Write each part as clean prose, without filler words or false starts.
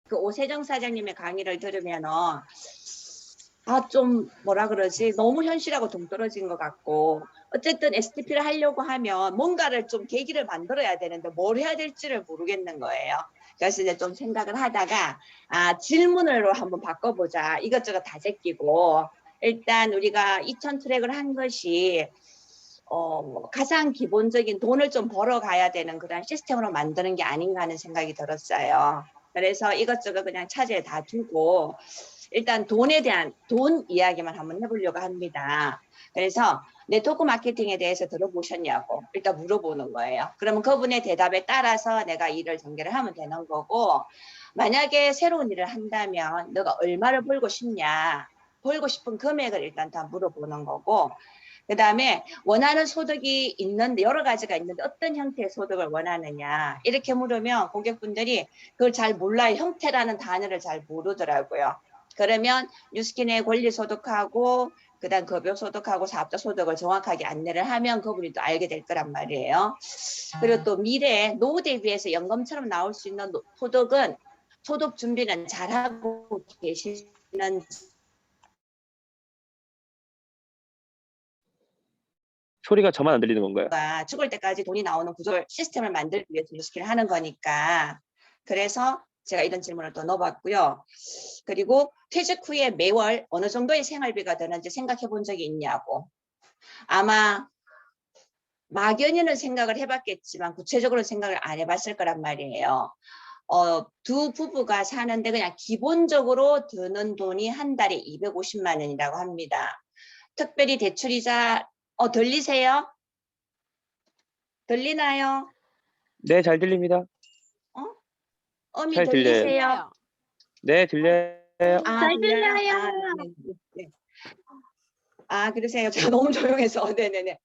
그 오세정 사장님의 강의를 들으면은 좀 뭐라 그러지? 너무 현실하고 동떨어진 것 같고 어쨌든 STP를 하려고 하면 뭔가를 좀 계기를 만들어야 되는데 뭘 해야 될지를 모르겠는 거예요. 그래서 이제 좀 생각을 하다가 질문으로 한번 바꿔보자. 이것저것 다 제끼고 일단 우리가 2000 트랙을 한 것이 가장 기본적인 돈을 좀 벌어가야 되는 그런 시스템으로 만드는 게 아닌가 하는 생각이 들었어요. 그래서 이것저것 그냥 차지에 다 두고 일단 돈에 대한 돈 이야기만 한번 해보려고 합니다. 그래서 네트워크 마케팅에 대해서 들어보셨냐고 일단 물어보는 거예요. 그러면 그분의 대답에 따라서 내가 일을 전개를 하면 되는 거고 만약에 새로운 일을 한다면 너가 얼마를 벌고 싶냐 벌고 싶은 금액을 일단 다 물어보는 거고 그 다음에 원하는 소득이 있는데 여러 가지가 있는데 어떤 형태의 소득을 원하느냐 이렇게 물으면 고객분들이 그걸 잘 몰라요. 형태라는 단어를 잘 모르더라고요. 그러면 뉴스킨의 권리소득하고 그다음 급여소득하고 사업자 소득을 정확하게 안내를 하면 그분이 또 알게 될 거란 말이에요. 그리고 또 미래에 노후 대비해서 연금처럼 나올 수 있는 소득은 소득 준비는 잘하고 계시는 소리가 저만 안 들리는 건가요? 죽을 때까지 돈이 나오는 구조 시스템을 만들기 위해서 뉴스킨을 하는 거니까 그래서 제가 이런 질문을 또 넣어봤고요. 그리고 퇴직 후에 매월 어느 정도의 생활비가 드는지 생각해 본 적이 있냐고. 아마 막연히는 생각을 해봤겠지만 구체적으로 생각을 안 해봤을 거란 말이에요. 두 부부가 사는데 그냥 기본적으로 드는 돈이 한 달에 250만 원이라고 합니다. 특별히 대출이자 들리세요? 들리나요? 네, 잘 들립니다. 어미 잘 들려요. 들리세요? 네, 들려요. 잘 들려요? 들려요. 네, 네. 그러세요. 제가 너무 조용해서. 네네네.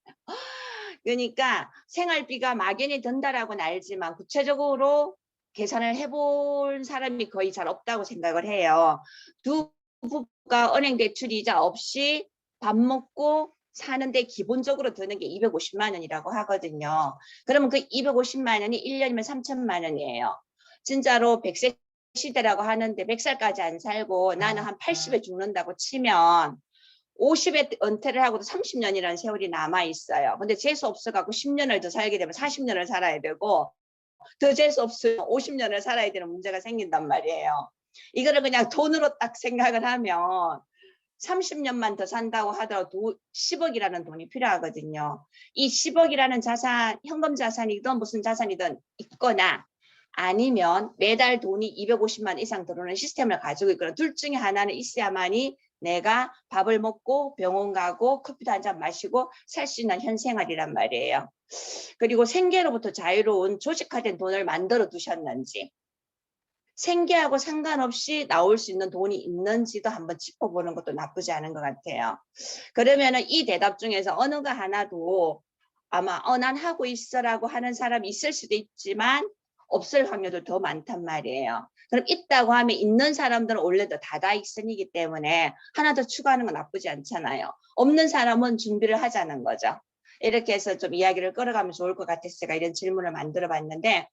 그러니까 생활비가 막연히 든다라고는 알지만 구체적으로 계산을 해본 사람이 거의 잘 없다고 생각을 해요. 두 부부가 은행 대출이자 없이 밥 먹고 사는데 기본적으로 드는 게 250만 원이라고 하거든요. 그러면 그 250만 원이 1년이면 3천만 원이에요. 진짜로 100세 시대라고 하는데 100살까지 안 살고 나는 한 80에 죽는다고 치면 50에 은퇴를 하고도 30년이라는 세월이 남아있어요. 근데 재수 없어갖고 10년을 더 살게 되면 40년을 살아야 되고 더 재수 없으면 50년을 살아야 되는 문제가 생긴단 말이에요. 이거를 그냥 돈으로 딱 생각을 하면 30년만 더 산다고 하더라도 10억이라는 돈이 필요하거든요. 이 10억이라는 자산, 현금 자산이든 무슨 자산이든 있거나 아니면 매달 돈이 250만 이상 들어오는 시스템을 가지고 있거나 둘 중에 하나는 있어야만이 내가 밥을 먹고 병원 가고 커피도 한 잔 마시고 살 수 있는 현생활이란 말이에요. 그리고 생계로부터 자유로운 조직화된 돈을 만들어 두셨는지 생계하고 상관없이 나올 수 있는 돈이 있는지도 한번 짚어보는 것도 나쁘지 않은 것 같아요. 그러면은 이 대답 중에서 어느가 하나도 아마 난 하고 있어라고 하는 사람이 있을 수도 있지만 없을 확률도 더 많단 말이에요. 그럼 있다고 하면 있는 사람들은 원래도 다다익선이기 때문에 하나 더 추가하는 건 나쁘지 않잖아요. 없는 사람은 준비를 하자는 거죠. 이렇게 해서 좀 이야기를 끌어가면 좋을 것 같아서 제가 이런 질문을 만들어 봤는데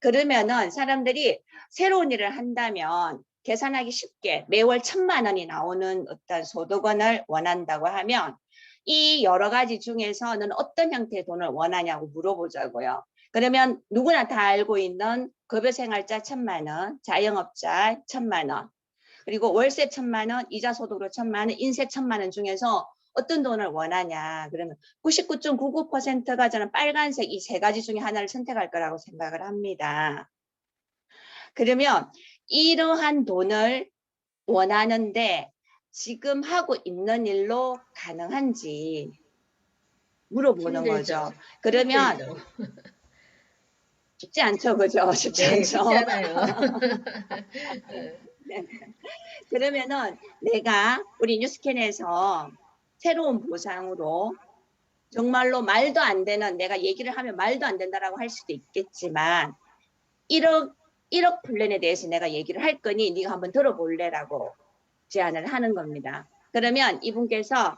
그러면은 사람들이 새로운 일을 한다면 계산하기 쉽게 매월 1,000만 원이 나오는 어떤 소득원을 원한다고 하면 이 여러 가지 중에서는 어떤 형태의 돈을 원하냐고 물어보자고요. 그러면 누구나 다 알고 있는 급여생활자 1,000만 원, 자영업자 1,000만 원, 그리고 월세 1,000만 원, 이자 소득으로 1,000만 원, 인세 1,000만 원 중에서 어떤 돈을 원하냐. 그러면 99.99%가 저는 빨간색 이 세 가지 중에 하나를 선택할 거라고 생각을 합니다. 그러면 이러한 돈을 원하는데 지금 하고 있는 일로 가능한지 물어보는 힘들죠. 거죠. 그러면 힘들죠. 쉽지 않죠, 그죠? 쉽지 네, 않죠. 쉽지 않아요. 네. 그러면은 내가 우리 뉴스캔에서 새로운 보상으로 정말로 말도 안 되는 내가 얘기를 하면 말도 안 된다라고 할 수도 있겠지만 1억 플랜에 대해서 내가 얘기를 할 거니 네가 한번 들어볼래라고 제안을 하는 겁니다. 그러면 이분께서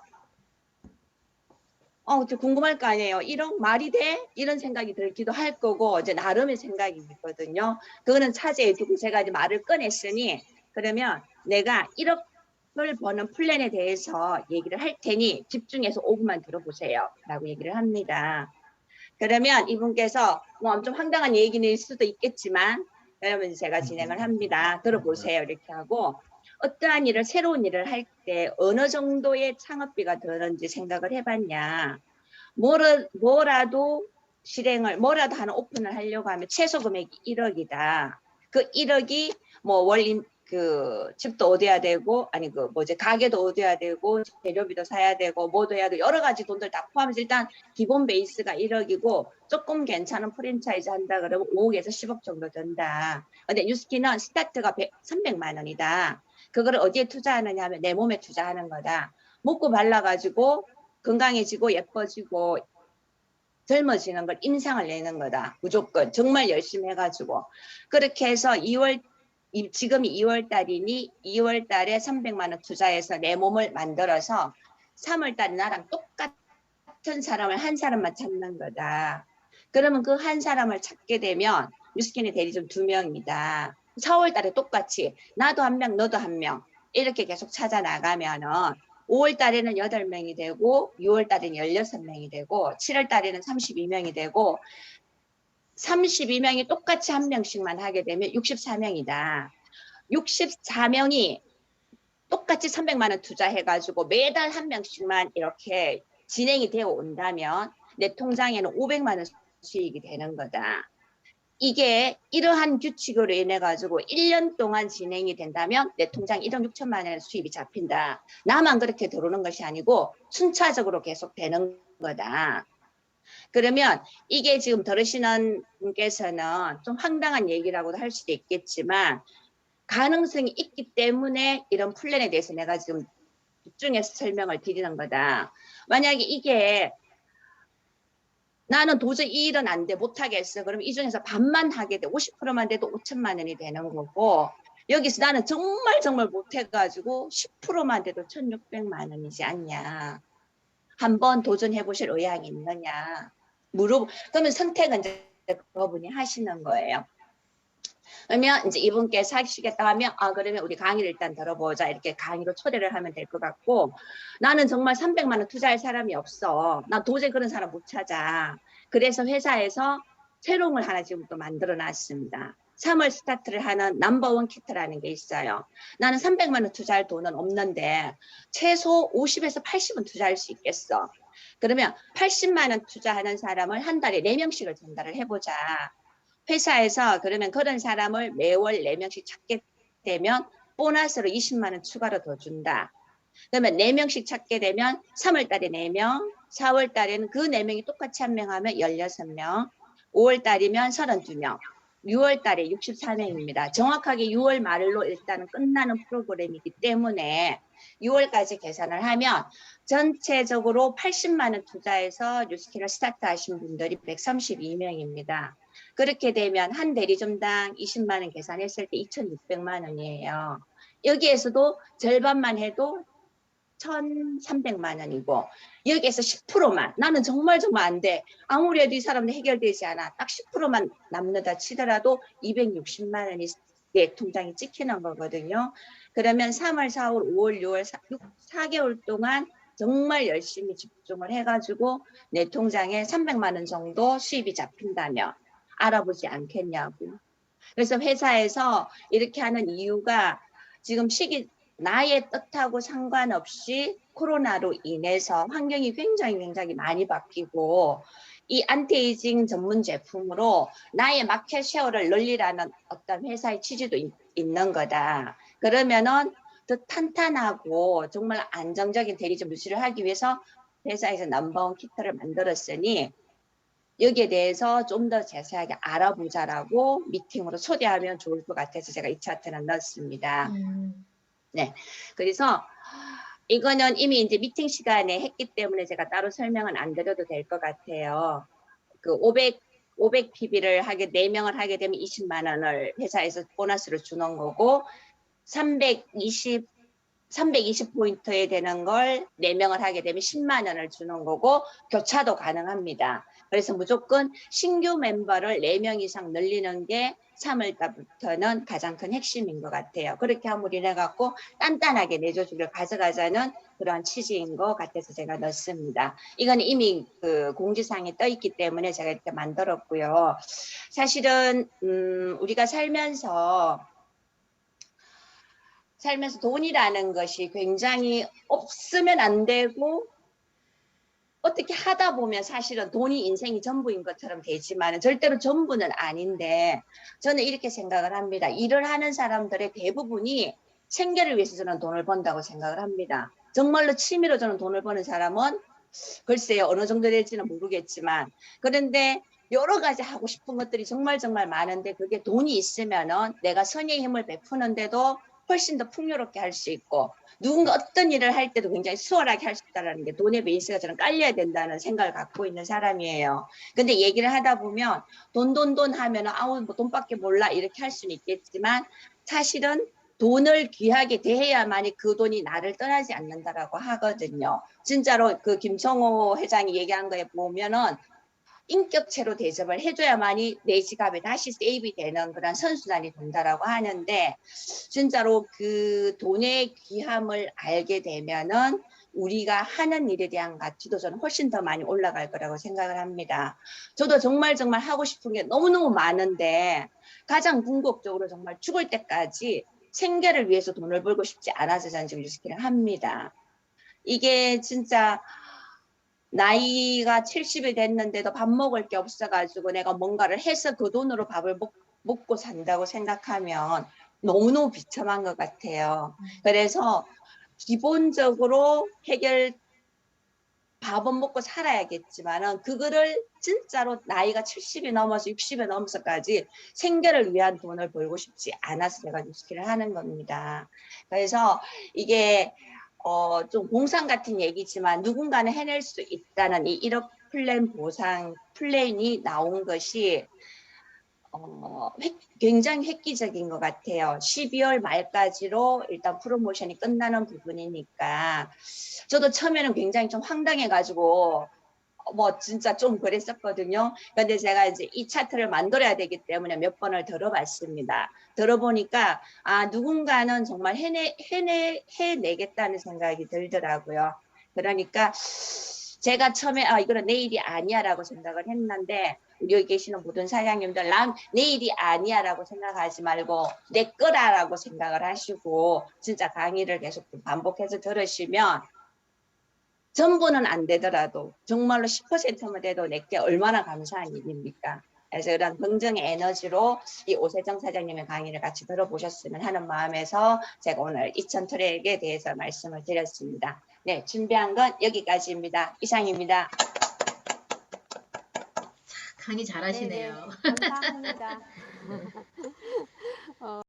좀 궁금할 거 아니에요. 1억 말이 돼? 이런 생각이 들기도 할 거고, 이제 나름의 생각이 있거든요. 그거는 차제에 두고 제가 이제 말을 꺼냈으니, 그러면 내가 1억을 버는 플랜에 대해서 얘기를 할 테니 집중해서 5분만 들어보세요. 라고 얘기를 합니다. 그러면 이분께서 뭐 엄청 황당한 얘기일 수도 있겠지만, 그러면 제가 진행을 합니다. 들어보세요. 이렇게 하고, 어떠한 일을, 새로운 일을 할 때 어느 정도의 창업비가 드는지 생각을 해봤냐. 뭐라도 뭐라도 하나 오픈을 하려고 하면 최소 금액이 1억이다. 그 1억이 뭐 그 집도 얻어야 되고, 아니 그 뭐지, 가게도 얻어야 되고, 재료비도 사야 되고, 뭐도 해야 되고, 여러 가지 돈들 다 포함해서 일단 기본 베이스가 1억이고, 조금 괜찮은 프랜차이즈 한다 그러면 5억에서 10억 정도 든다. 근데 뉴스키는 스타트가 300만 원이다. 그거를 어디에 투자하느냐 하면 내 몸에 투자하는 거다. 먹고 발라가지고 건강해지고 예뻐지고 젊어지는 걸 임상을 내는 거다. 무조건 정말 열심히 해가지고. 그렇게 해서 지금이 2월 달이니 2월 달에 300만 원 투자해서 내 몸을 만들어서 3월 달에 나랑 똑같은 사람을 한 사람만 찾는 거다. 그러면 그 한 사람을 찾게 되면 뉴스킨의 대리점 2명이다. 4월 달에 똑같이 나도 1명 너도 1명 이렇게 계속 찾아 나가면은 5월 달에는 8명이 되고 6월 달에는 16명이 되고 7월 달에는 32명이 되고 32명이 똑같이 1명씩만 하게 되면 64명이다. 64명이 똑같이 300만 원 투자해가지고 매달 1명씩만 이렇게 진행이 되어 온다면 내 통장에는 500만 원 수익이 되는 거다. 이게 이러한 규칙으로 인해 가지고 1년 동안 진행이 된다면 내 통장 1억 6천만 원 수입이 잡힌다. 나만 그렇게 들어오는 것이 아니고 순차적으로 계속 되는 거다. 그러면 이게 지금 들으시는 분께서는 좀 황당한 얘기라고도 할 수도 있겠지만 가능성이 있기 때문에 이런 플랜에 대해서 내가 지금 집중해서 설명을 드리는 거다. 만약에 이게 나는 도저히 이 일은 안 돼, 못하겠어. 그럼 이 중에서 반만 하게 돼. 50%만 돼도 5천만 원이 되는 거고, 여기서 나는 정말 못해가지고 10%만 돼도 1,600만 원이지 않냐. 한번 도전해 보실 의향이 있느냐. 그러면 선택은 이제 그분이 하시는 거예요. 그러면 이제 이분께서 하시겠다 하면 그러면 우리 강의를 일단 들어보자 이렇게 강의로 초대를 하면 될 것 같고, 나는 정말 300만 원 투자할 사람이 없어. 나 도저히 그런 사람 못 찾아. 그래서 회사에서 새로운 걸 하나 지금 또 만들어 놨습니다. 3월 스타트를 하는 넘버원 키트라는 게 있어요. 나는 300만 원 투자할 돈은 없는데 최소 50에서 80은 투자할 수 있겠어. 그러면 80만 원 투자하는 사람을 한 달에 4명씩을 전달을 해보자. 회사에서 그러면 그런 사람을 매월 4명씩 찾게 되면 보너스로 20만 원 추가로 더 준다. 그러면 4명씩 찾게 되면 3월 달에 4명, 4월 달에는 그 4명이 똑같이 한 명 하면 16명, 5월 달이면 32명, 6월 달에 64명입니다. 정확하게 6월 말로 일단은 끝나는 프로그램이기 때문에 6월까지 계산을 하면 전체적으로 80만 원 투자해서 뉴스킨을 스타트하신 분들이 132명입니다. 그렇게 되면 한 대리점당 20만 원 계산했을 때 2,600만 원이에요. 여기에서도 절반만 해도 1,300만 원이고 여기에서 10%만 나는 정말 안 돼. 아무리 해도 이 사람은 해결되지 않아. 딱 10%만 남는다 치더라도 260만 원이 내 통장에 찍히는 거거든요. 그러면 3월, 4월, 5월, 6월, 4개월 동안 정말 열심히 집중을 해가지고 내 통장에 300만 원 정도 수입이 잡힌다면 알아보지 않겠냐고. 그래서 회사에서 이렇게 하는 이유가 지금 나의 뜻하고 상관없이 코로나로 인해서 환경이 굉장히 많이 바뀌고 이 안티에이징 전문 제품으로 나의 마켓 쉐어를 늘리라는 어떤 회사의 취지도 있는 거다. 그러면은 더 탄탄하고 정말 안정적인 대리점 유지를 하기 위해서 회사에서 넘버원 키트를 만들었으니 여기에 대해서 좀 더 자세하게 알아보자라고 미팅으로 초대하면 좋을 것 같아서 제가 이 차트는 넣었습니다. 네, 그래서 이거는 이미 이제 미팅 시간에 했기 때문에 제가 따로 설명은 안 드려도 될 것 같아요. 그 500 PB를 4명을 하게 되면 20만 원을 회사에서 보너스로 주는 거고 320 320포인트에 되는 걸 4명을 하게 되면 10만 원을 주는 거고 교차도 가능합니다. 그래서 무조건 신규 멤버를 4명 이상 늘리는 게 3월달부터는 가장 큰 핵심인 것 같아요. 그렇게 함으로 인해 갖고 단단하게 내조직을 가져가자는 그런 취지인 것 같아서 제가 넣습니다. 이건 이미 그 공지사항에 떠 있기 때문에 제가 이렇게 만들었고요. 사실은 우리가 살면서 돈이라는 것이 굉장히 없으면 안 되고 어떻게 하다 보면 사실은 돈이 인생이 전부인 것처럼 되지만 절대로 전부는 아닌데 저는 이렇게 생각을 합니다. 일을 하는 사람들의 대부분이 생계를 위해서 저는 돈을 번다고 생각을 합니다. 정말로 취미로 저는 돈을 버는 사람은 글쎄요 어느 정도 될지는 모르겠지만 그런데 여러 가지 하고 싶은 것들이 정말 많은데 그게 돈이 있으면은 내가 선의의 힘을 베푸는데도 훨씬 더 풍요롭게 할 수 있고 누군가 어떤 일을 할 때도 굉장히 수월하게 할 수 있다는 게 돈의 베이스가 저는 깔려야 된다는 생각을 갖고 있는 사람이에요. 근데 얘기를 하다 보면 돈 하면은 아우 뭐 돈밖에 몰라 이렇게 할 수는 있겠지만 사실은 돈을 귀하게 대해야만이 그 돈이 나를 떠나지 않는다라고 하거든요. 진짜로 그 김성호 회장이 얘기한 거에 보면은 인격체로 대접을 해줘야만이 내 지갑에 다시 세이브 되는 그런 선순환이 된다라고 하는데 진짜로 그 돈의 귀함을 알게 되면은 우리가 하는 일에 대한 가치도 저는 훨씬 더 많이 올라갈 거라고 생각을 합니다. 저도 정말 하고 싶은 게 너무너무 많은데 가장 궁극적으로 정말 죽을 때까지 생계를 위해서 돈을 벌고 싶지 않아서 저는 지금 유스키를 합니다. 이게 진짜 나이가 70이 됐는데도 밥 먹을 게 없어가지고 내가 뭔가를 해서 그 돈으로 밥을 먹고 산다고 생각하면 너무너무 비참한 것 같아요. 그래서 기본적으로 밥은 먹고 살아야겠지만은 그거를 진짜로 나이가 70이 넘어서 60이 넘어서까지 생계를 위한 돈을 벌고 싶지 않아서 제가 뉴스키를 하는 겁니다. 그래서 이게 좀 공상 같은 얘기지만 누군가는 해낼 수 있다는 이 1억 플랜 보상 플랜이 나온 것이 굉장히 획기적인 것 같아요. 12월 말까지로 일단 프로모션이 끝나는 부분이니까 저도 처음에는 굉장히 좀 황당해가지고 뭐 진짜 좀 그랬었거든요. 근데 제가 이제 이 차트를 만들어야 되기 때문에 몇 번을 들어봤습니다. 들어보니까 아 누군가는 정말 해내겠다는 생각이 들더라고요. 그러니까 제가 처음에 아 이거는 내 일이 아니야 라고 생각을 했는데 여기 계시는 모든 사장님들 난 내 일이 아니야 라고 생각하지 말고 내 거라라고 생각을 하시고 진짜 강의를 계속 반복해서 들으시면 전부는 안 되더라도 정말로 10%만 돼도 내게 얼마나 감사한 일입니까? 그래서 이런 긍정의 에너지로 이 오세정 사장님의 강의를 같이 들어보셨으면 하는 마음에서 제가 오늘 이천 트랙에 대해서 말씀을 드렸습니다. 네, 준비한 건 여기까지입니다. 이상입니다. 강의 잘하시네요. 네네, 감사합니다.